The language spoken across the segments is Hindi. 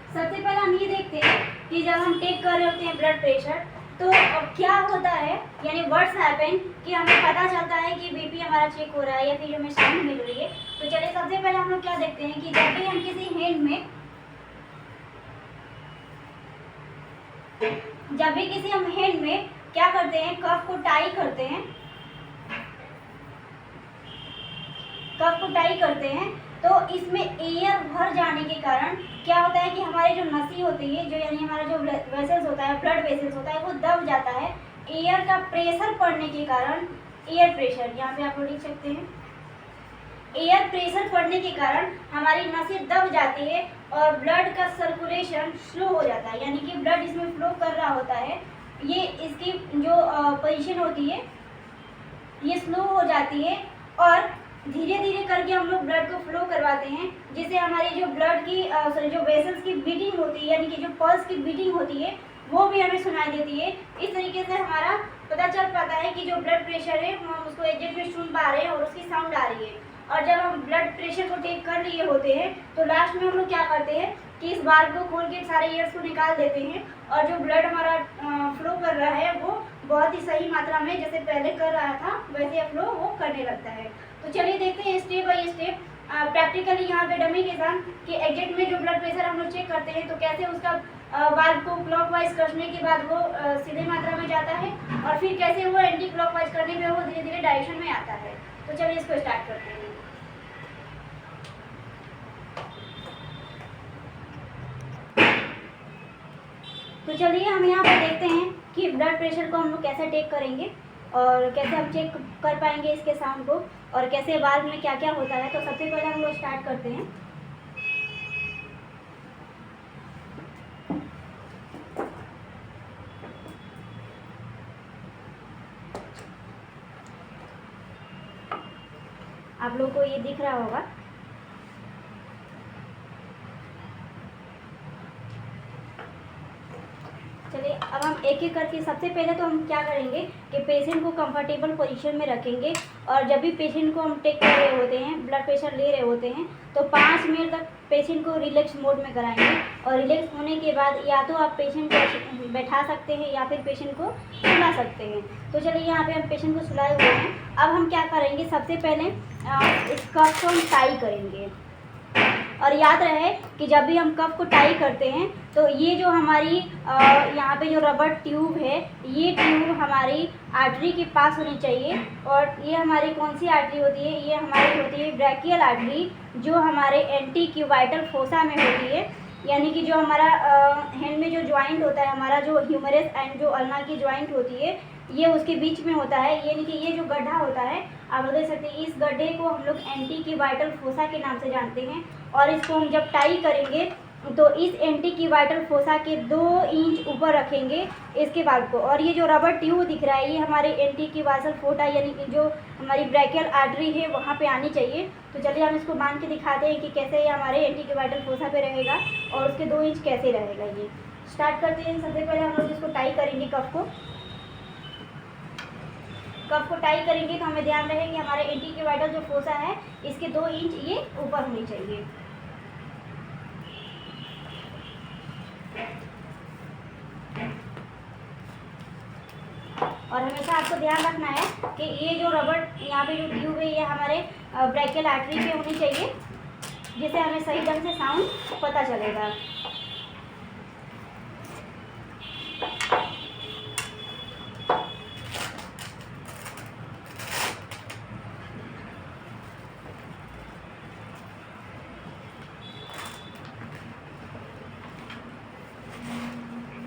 सबसे पहले हम ये देखते हैं कि जब हम टेक कर रहे होते हैं ब्लड प्रेशर तो क्या होता है, यानी व्हाट्स हैपन कि हमें पता चलता है कि बीपी हमारा चेक हो रहा है या फिर हमें साउंड मिल रही है। तो चलिए सबसे पहले हम लोग क्या देखते हैं कि जब भी हम किसी हैंड में क्या करते हैं, कफ को टाई करते हैं तो इसमें एयर भर जाने के कारण क्या होता है कि हमारी जो नसी होती है, जो यानी हमारा जो वेसल्स होता है, ब्लड वेसल्स होता है, वो दब जाता है। एयर का प्रेशर पड़ने के कारण, एयर प्रेशर यहाँ पे आप लोग लिख सकते हैं, एयर प्रेशर पड़ने के कारण हमारी नसें दब जाती है और ब्लड का सर्कुलेशन स्लो हो जाता है, यानी कि ब्लड इसमें फ्लो कर रहा होता है। ये इसकी जो पोजीशन होती है ये स्लो हो जाती है और धीरे धीरे करके हम लोग ब्लड को फ्लो करवाते हैं, जिससे हमारी जो ब्लड की जो वेसल्स की बीटिंग होती है, यानी कि जो पल्स की बीटिंग होती है, वो भी हमें सुनाई देती है। इस तरीके से हमारा पता चल पाता है कि जो ब्लड प्रेशर है हम उसको एग्जैक्ट में सुन पा रहे हैं और उसकी साउंड आ रही है। और जब हम ब्लड प्रेशर को टेक कर लिए होते हैं तो लास्ट में हम लोग क्या करते हैं कि इस बार को खोल के सारे ईयर्स को निकाल देते हैं और जो ब्लड हमारा फ्लो कर रहा है वो बहुत ही सही मात्रा में जैसे पहले कर रहा था वैसे फ्लो वो करने लगता है। तो चलिए देखते हैं स्टेप बाय स्टेप प्रैक्टिकली यहाँ पे डमी के साथ कि एग्जैक्ट में जो ब्लड प्रेशर हम लोग चेक करते हैं तो कैसे उसका वाल्व को क्लॉकवाइज करने के बाद वो सीधे मात्रा में जाता है और फिर कैसे वो एंटी क्लॉकवाइज करने पे वो धीरे धीरे डायरेक्शन में आता है। तो चलिए इसको स्टार्ट करते हैं। तो चलिए हम यहाँ पर देखते हैं कि ब्लड प्रेशर को हम लोग कैसे टेक करेंगे और कैसे हम चेक कर पाएंगे इसके साउंड को और कैसे वाल्व में क्या क्या होता है। तो सबसे पहले हम लोग स्टार्ट करते हैं। आप लोगों को ये दिख रहा होगा, चलिए अब हम एक एक करके सबसे पहले तो हम क्या करेंगे कि पेशेंट को कंफर्टेबल पोजीशन में रखेंगे और जब भी पेशेंट को हम टेक कर रहे होते हैं, ब्लड प्रेशर ले रहे होते हैं, तो 5 मिनट तक पेशेंट को रिलैक्स मोड में कराएंगे और रिलैक्स होने के बाद या तो आप पेशेंट को बैठा सकते हैं या फिर पेशेंट को सुला सकते हैं। तो चलिए यहाँ पे हम पेशेंट को सुलाए हुए हैं। अब हम क्या करेंगे, सबसे पहले इस कफ को हम टाई करेंगे और याद रहे कि जब भी हम कफ को टाई करते हैं तो ये जो हमारी यहाँ पे जो रबर ट्यूब है, ये ट्यूब हमारी आर्टरी के पास होनी चाहिए। और ये हमारी कौन सी आर्टरी होती है, ये हमारी होती है ब्रैकियल आर्टरी, जो हमारे एंटीक्यूबाइटल फोसा में होती है। यानी कि जो हमारा हैंड में जो ज्वाइंट होता है, हमारा जो ह्यूमरस एंड जो अल्ना की ज्वाइंट होती है, ये उसके बीच में होता है। यानी कि ये जो गड्ढा होता है, आप लोग देख सकते हैं, इस गड्ढे को हम लोग एंटीक्यूबाइटल फोसा के नाम से जानते हैं। और इसको हम जब टाई करेंगे तो इस एंटीक्यूबाइटल फोसा के 2 इंच ऊपर रखेंगे इसके वाल्व को। और ये जो रबर ट्यूब दिख रहा है, ये हमारे एंटीक्यूबाइटल फोसा यानी कि जो हमारी ब्रैकियल आर्टरी है वहाँ पे आनी चाहिए। तो चलिए हम इसको बांध के दिखाते हैं कि कैसे ये हमारे एंटीक्यूबाइटल फोसा पे रहेगा और उसके 2 इंच कैसे रहेगा। ये स्टार्ट करते हैं। सबसे पहले हम लोग इसको टाई करेंगे, कफ को टाई करेंगे तो हमें ध्यान रहे कि हमारे एंटीक्यूबाइटल जो फोसा है इसके 2 इंच ये ऊपर होनी चाहिए। और हमेशा आपको ध्यान रखना है कि ये जो रबर यहाँ पे जो ट्यूब है ये हमारे ब्रैकियल आर्टरी पे होनी चाहिए, जिससे हमें सही ढंग से साउंड पता चलेगा।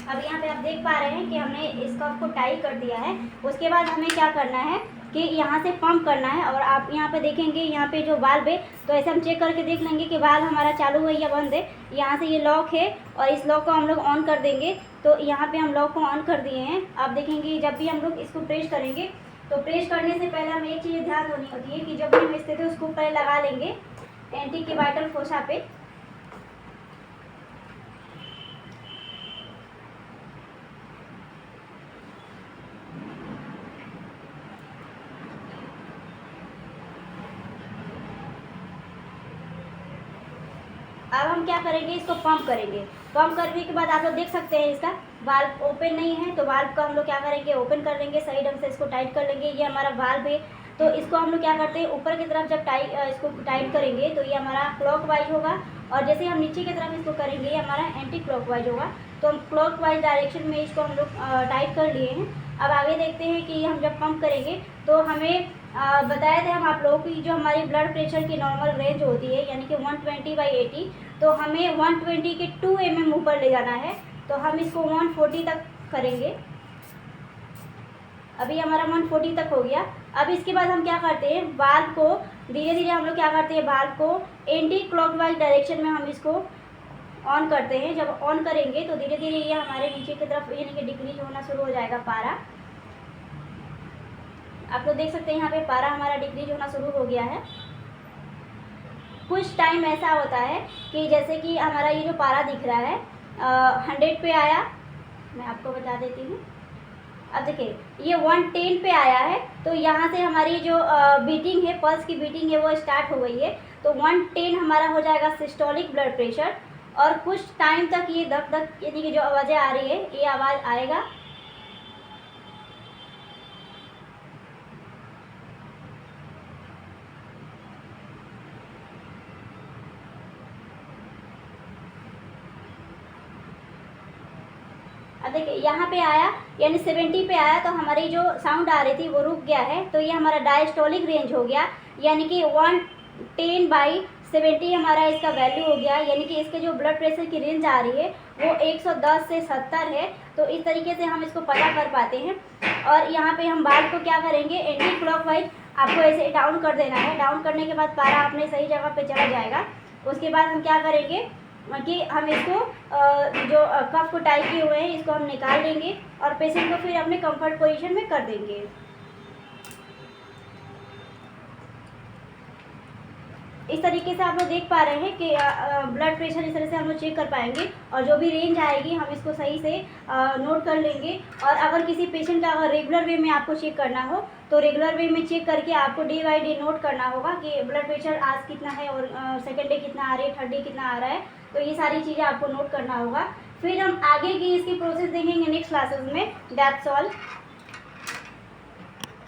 अब यहाँ पे आप देख पा रहे हैं कि हमने इस कफ को टाई कर दिया है। उसके बाद हमें क्या करना है कि यहाँ से पंप करना है। और आप यहाँ पे देखेंगे, यहाँ पे जो वाल्व है, तो ऐसे हम चेक करके देख लेंगे कि वाल्व हमारा चालू है या बंद है। यहाँ से ये लॉक है और इस लॉक को हम लोग ऑन कर देंगे। तो यहाँ पे हम लॉक को ऑन कर दिए हैं। आप देखेंगे जब भी हम लोग इसको प्रेस करेंगे तो प्रेस करने से पहले हमें एक चीज़ ध्यान होनी होती है कि जब भी हम स्थिति उसको पहले लगा लेंगे एंटीक्यूबाइटल फोसा पे। अब हम क्या करेंगे, इसको पंप करेंगे। पंप करने के बाद आप लोग देख सकते हैं इसका वाल्व ओपन नहीं है, तो वाल्व को हम लोग क्या करेंगे, ओपन कर लेंगे, सही ढंग से इसको टाइट कर लेंगे। ये हमारा वाल्व है, तो इसको हम लोग क्या करते हैं, ऊपर की तरफ जब इसको टाइट करेंगे तो ये हमारा क्लॉकवाइज होगा, और जैसे हम नीचे की तरफ इसको करेंगे ये हमारा एंटी क्लॉकवाइज होगा। तो हम क्लॉकवाइज डायरेक्शन में इसको हम लोग टाइट कर लिए हैं। अब आगे देखते हैं कि हम जब पंप करेंगे तो हमें बताए थे हम आप लोगों की जो हमारी ब्लड प्रेशर की नॉर्मल रेंज होती है यानी कि 120/80, तो हमें 120 के 2 mm ऊपर ले जाना है। तो हम इसको 140 तक करेंगे। अभी हमारा 140 तक हो गया। अब इसके बाद हम क्या करते हैं, वाल्व को धीरे धीरे हम लोग क्या करते हैं, वाल्व को एंटी क्लॉकवाइज डायरेक्शन में हम इसको ऑन करते हैं। जब ऑन करेंगे तो धीरे धीरे ये हमारे नीचे की तरफ यानी कि डिक्रीज होना शुरू हो जाएगा पारा। आप लोग देख सकते हैं यहाँ पे पारा हमारा डिक्रीज होना शुरू हो गया है। कुछ टाइम ऐसा होता है कि जैसे कि हमारा ये जो पारा दिख रहा है 100 पे आया, मैं आपको बता देती हूँ। अब देखिए ये 110 पे आया है, तो यहाँ से हमारी जो बीटिंग है, पल्स की बीटिंग है वो स्टार्ट हो गई है। तो 110 हमारा हो जाएगा सिस्टोलिक ब्लड प्रेशर, और कुछ टाइम तक ये धक धक यानी कि जो आवाज़ें आ रही है ये आवाज़ आएगा। अब देखिए यहाँ पे आया यानी 70 पे आया, तो हमारी जो साउंड आ रही थी वो रुक गया है। तो ये हमारा डायस्टोलिक रेंज हो गया, यानी कि 110/70 हमारा इसका वैल्यू हो गया। यानी कि इसके जो ब्लड प्रेशर की रेंज आ रही है वो 110 से 70 है। तो इस तरीके से हम इसको पता कर पाते हैं। और यहाँ पे हम बाल को क्या करेंगे, एंटी क्लॉकवाइज आपको ऐसे डाउन कर देना है। डाउन करने के बाद पारा अपने सही जगह पे चला जाएगा। उसके बाद हम क्या करेंगे कि हम इसको जो कफ को टाई किए हुए हैं इसको हम निकाल लेंगे और पेशेंट को फिर अपने कंफर्ट पोजीशन में कर देंगे। इस तरीके से आप लोग देख पा रहे हैं कि ब्लड प्रेशर इस तरह से हम लोग चेक कर पाएंगे, और जो भी रेंज आएगी हम इसको सही से नोट कर लेंगे। और अगर किसी पेशेंट का अगर रेगुलर वे में आपको चेक करना हो तो रेगुलर वे में चेक करके आपको डे बाई डे नोट करना होगा कि ब्लड प्रेशर आज कितना है और सेकेंड डे कितना आ रहा है, थर्ड डे कितना आ रहा है। तो ये सारी चीज़ें आपको नोट करना होगा। फिर हम आगे की इसकी प्रोसेस देखेंगे नेक्स्ट क्लासेस में। That's all.